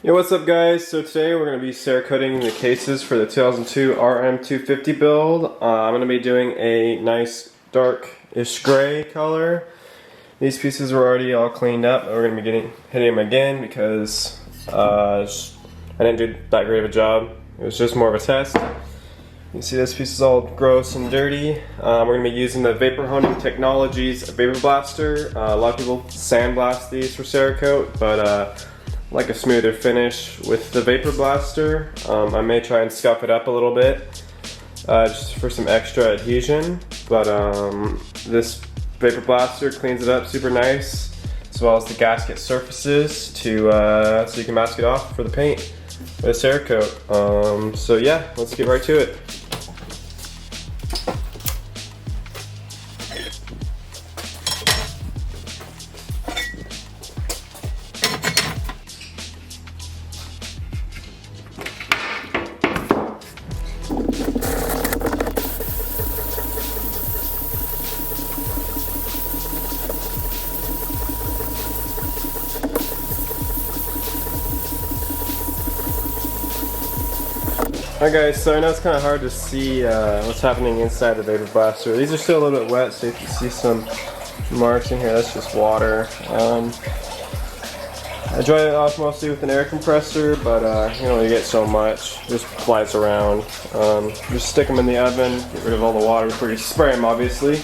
Yo, what's up guys? So today we're going to be Cerakoting the cases for the 2002 RM250 build. I'm going to be doing a nice dark-ish gray color. These pieces were already all cleaned up, but we're going to be hitting them again because I didn't do that great of a job. It was just more of a test. You can see this piece is all gross and dirty. We're going to be using the Vapor Honing Technologies Vapor Blaster. A lot of people sandblast these for Cerakote, but like a smoother finish with the Vapor Blaster. I may try and scuff it up a little bit just for some extra adhesion, but this Vapor Blaster cleans it up super nice, as well as the gasket surfaces so you can mask it off for the paint with Cerakote. So yeah, let's get right to it. Alright guys, so I know it's kind of hard to see what's happening inside the Vapor Blaster. These are still a little bit wet, so you can see some marks in here. That's just water. I dry it off mostly with an air compressor, but you don't really get so much. It just flies around. Just stick them in the oven, get rid of all the water before you spray them, obviously.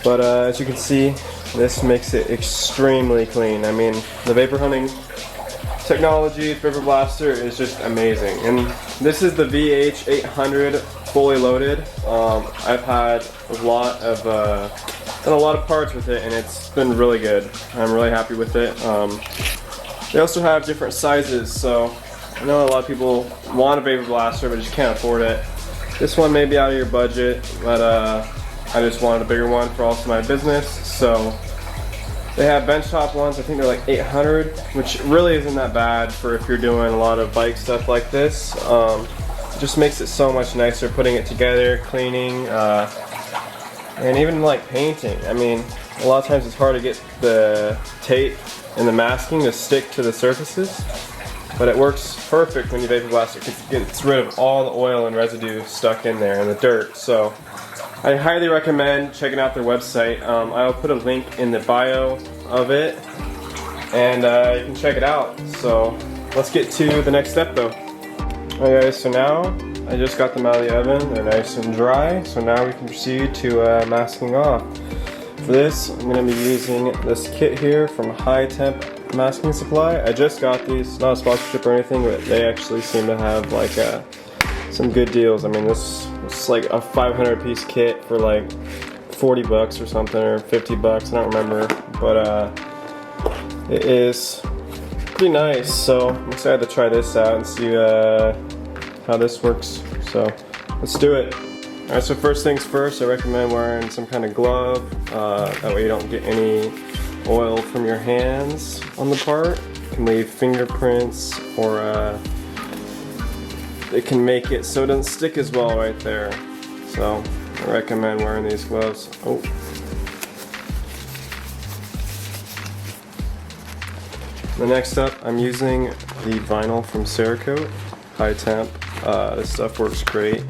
But as you can see, this makes it extremely clean. I mean, the Vapor Honing Technology Vapor Blaster is just amazing, and this is the VH 800 fully loaded. I've had a lot of done a lot of parts with it, and it's been really good. I'm really happy with it. They also have different sizes, so I know a lot of people want a Vapor Blaster but just can't afford it. This one may be out of your budget, but I just wanted a bigger one for also my business, so they have benchtop ones. I think they're like 800, which really isn't that bad for if you're doing a lot of bike stuff like this. It just makes it so much nicer putting it together, cleaning, and even like painting. I mean, a lot of times it's hard to get the tape and the masking to stick to the surfaces, but it works perfect when you vapor blast it because it gets rid of all the oil and residue stuck in there and the dirt. So I highly recommend checking out their website. I'll put a link in the bio of it, and you can check it out. So let's get to the next step though. Alright guys, so now I just got them out of the oven. They're nice and dry, so now we can proceed to masking off. For this, I'm going to be using this kit here from High Temp Masking Supply. I just got these, not a sponsorship or anything, but they actually seem to have like some good deals. I mean, this is like a 500 piece kit for like 40 bucks or something, or 50 bucks, I don't remember, but it is pretty nice, so I'm excited to try this out and see how this works. So let's do it. Alright, so first things first, I recommend wearing some kind of glove, that way you don't get any oil from your hands on the part. You can leave fingerprints, or it can make it so it doesn't stick as well right there. So I recommend wearing these gloves. Oh. The next up, I'm using the vinyl from Cerakote, High Temp. This stuff works great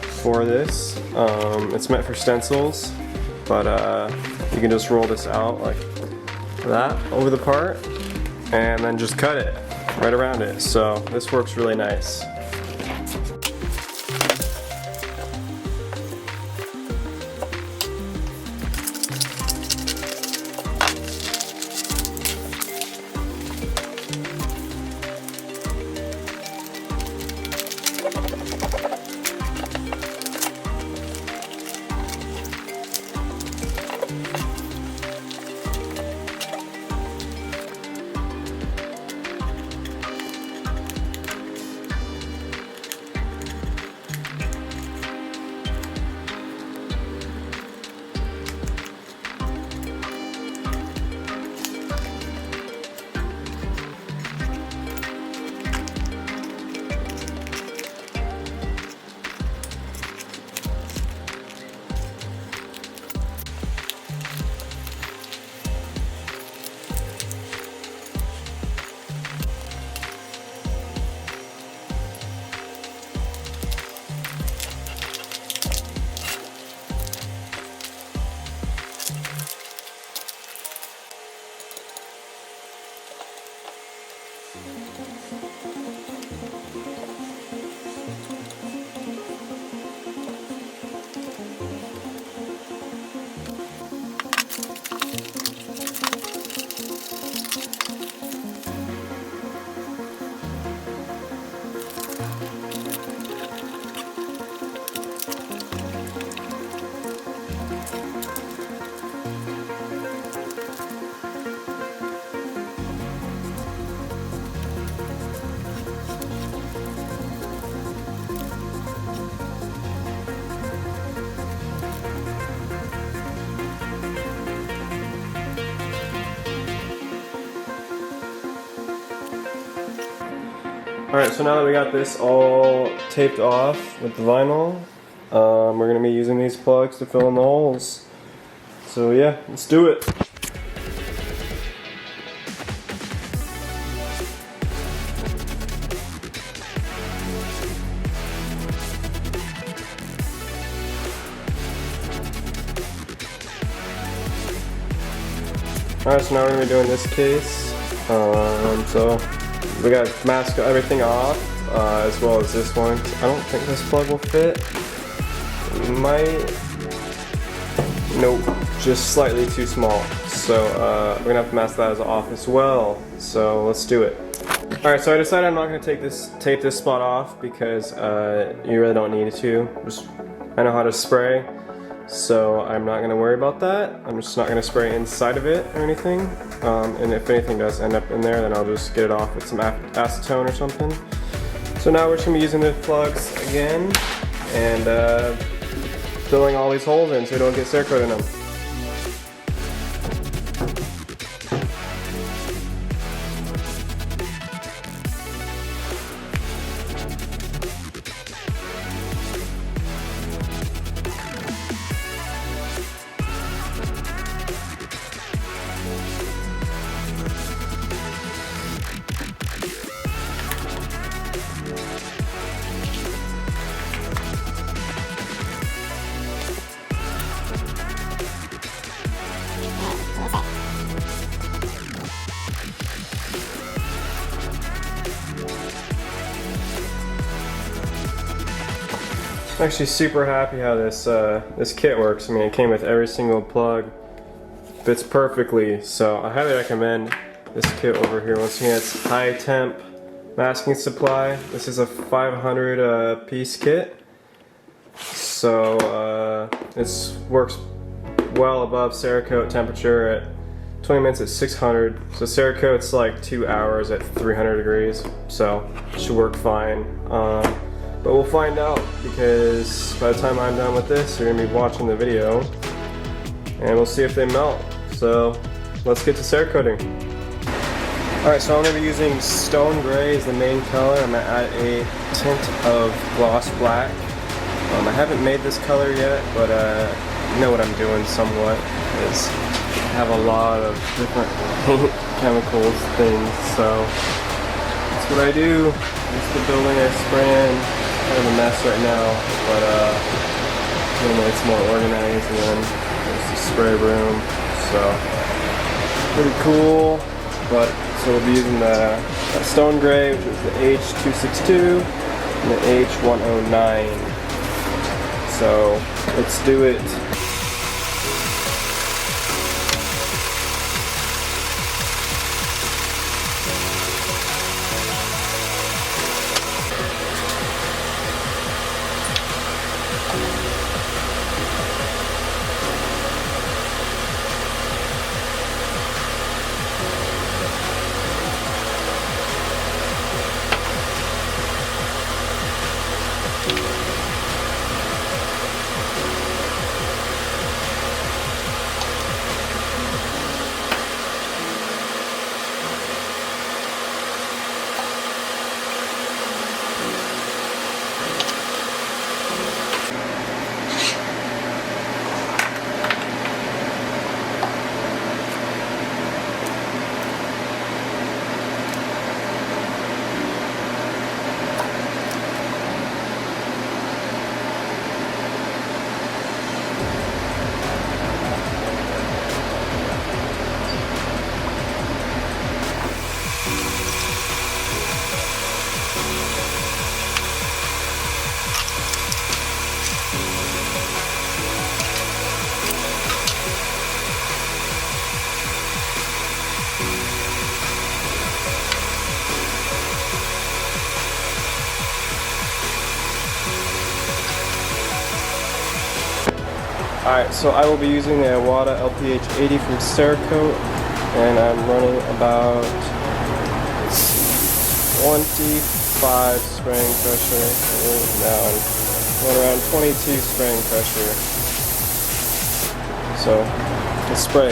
for this. It's meant for stencils, but you can just roll this out like that over the part and then just cut it right around it. So this works really nice. Alright, so now that we got this all taped off with the vinyl, we're going to be using these plugs to fill in the holes. So yeah, let's do it. Alright, so now we're going to be doing this case. So we got to mask everything off, as well as this one. I don't think this plug will fit. It might. Nope, just slightly too small. So we're going to have to mask that off as well. So let's do it. Alright, so I decided I'm not going to tape this spot off because you really don't need to. I know how to spray. So I'm not going to worry about that. I'm just not going to spray inside of it or anything. And if anything does end up in there, then I'll just get it off with some acetone or something. So now we're just going to be using the plugs again and filling all these holes in so we don't get Cerakote in them. I'm actually super happy how this kit works. I mean, it came with every single plug, fits perfectly. So I highly recommend this kit over here. Once again, it's high temp masking supply. This is a 500 piece kit, so it works well above Cerakote temperature at 20 minutes at 600. So Cerakote's like 2 hours at 300 degrees, so it should work fine. But we'll find out, because by the time I'm done with this, you're gonna be watching the video, and we'll see if they melt. So let's get to Cerakoting. Alright, so I'm gonna be using stone gray as the main color. I'm gonna add a tint of gloss black. I haven't made this color yet, but you know what I'm doing somewhat, is I have a lot of different paint chemicals things, so that's what I do. It's the building I spray in. Kind of a mess right now, but when it's more organized, and then there's the spray room, so pretty cool. But so we'll be using the stone gray, which is the H262 and the H109. So let's do it. Alright, so I will be using the Iwata LPH 80 from Cerakote, and I'm running about 25 spraying pressure. Now I'm going around 22 spraying pressure. So, let's spray.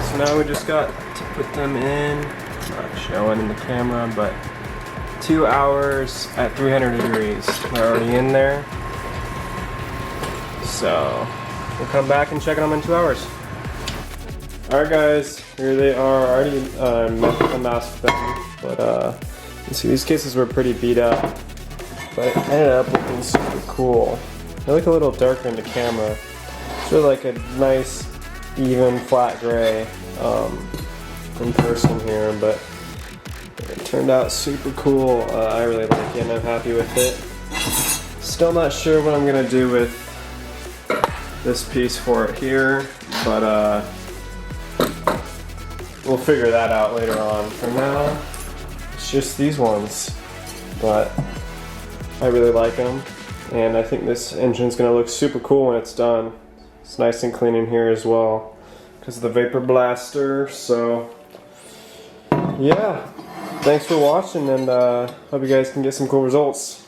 So now we just got to put them in, not showing in the camera, but 2 hours at 300 degrees. They're already in there. So we'll come back and check them in 2 hours. Alright guys, here they are. I already masked them, but you see these cases were pretty beat up, but it ended up looking super cool. They look a little darker in the camera. It's really like a nice, even, flat gray in person here, but it turned out super cool. I really like it and I'm happy with it. Still not sure what I'm gonna do with this piece for it here, but we'll figure that out later on. For now, it's just these ones, but I really like them, and I think this engine's gonna look super cool when it's done. It's nice and clean in here as well because of the vapor blaster. So yeah, thanks for watching, and hope you guys can get some cool results.